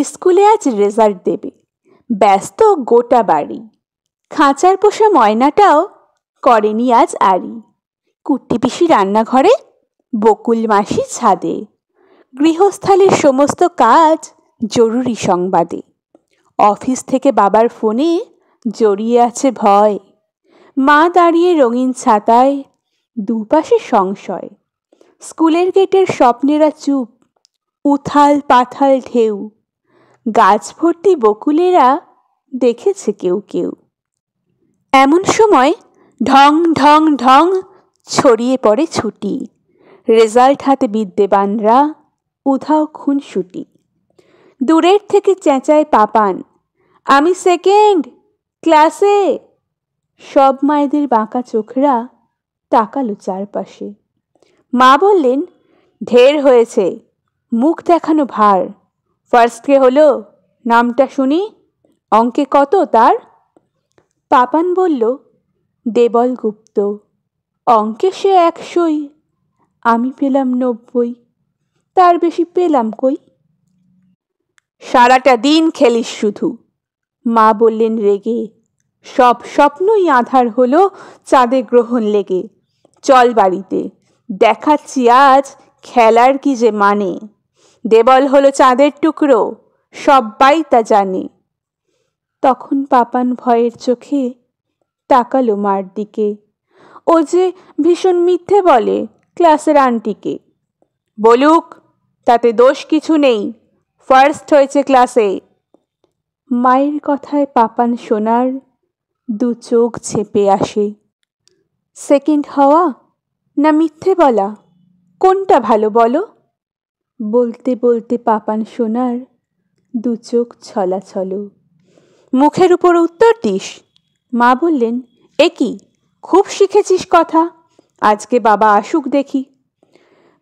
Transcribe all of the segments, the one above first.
স্কুলে আজ রেজাল্ট দেবে, ব্যস্ত গোটা বাড়ি। খাঁচার পোষা ময়নাটাও করেনি আজ আড়ি। কুট্টি পিসি রান্নাঘরে, বকুল মাসি ছাদে। গৃহস্থালির সমস্ত কাজ জরুরি সংবাদে। অফিস থেকে বাবার ফোনে জড়িয়ে আছে ভয়। মা দাঁড়িয়ে রঙিন ছাতায়, দুপাশে সংশয়। স্কুলের গেটের স্বপ্নেরা চুপ, উথাল পাথাল ঢেউ। গাছ ভর্তি বকুলেরা দেখেছে কেউ কেউ। এমন সময় ঢং ঢং ঢং ছড়িয়ে পড়ে ছুটি। রেজাল্ট হাতে বিদ্যেবানরা উধাও খুনসুটি। দূরের থেকে চেঁচায় পাপান, আমি সেকেন্ড ক্লাসে। সব মায়েদের বাঁকা চোখরা তাকালো চারপাশে। মা বললেন, ঢের হয়েছে, মুখ দেখানো ভার। ফার্স্ট কে হলো, নামটা শুনি, অঙ্কে কত তার? পাপান বলল, দেবল গুপ্ত। অঙ্কে সে 100ই, আমি পেলাম 90, তার বেশি পেলাম কই? সারাটা দিন খেলিস শুধু, মা বললেন রেগে। সব স্বপ্নই আধার হলো চাঁদে গ্রহণ লেগে। চল বাড়িতে, দেখাচ্ছি আজ খেলার কি যে মানে। দেবল হলো চাঁদের টুকরো, সব্বাই তা জানে। তখন পাপান ভয়ের চোখে তাকালো মার দিকে। ও যে ভীষণ মিথ্যে বলে ক্লাসের আন্টিকে। বলুক, তাতে দোষ কিছু নেই, ফার্স্ট হয়েছে ক্লাসে। মায়ের কথায় পাপান সোনার দু চোখ ছেপে আসে। সেকেন্ড হওয়া না মিথ্যে বলা, কোনটা ভালো বলো? বলতে বলতে পাপান সোনার দু চোখ ছলাছল। মুখের উপর উত্তর দিস? মা বললেন, এ কি, খুব শিখেছিস কথা, আজকে বাবা আসুক দেখি।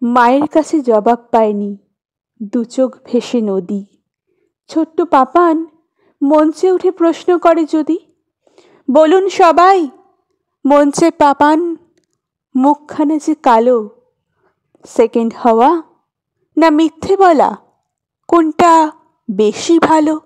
মায়ের কাছে জবাব পায়নি, দু চোখ ভেসে নদী। ছোট্ট পাপান মঞ্চে উঠে প্রশ্ন করে যদি। বলুন সবাই, মঞ্চে পাপান, মুখখানা যে কালো। সেকেন্ড হওয়া না মিথ্যে বলা, কোনটা বেশি ভালো?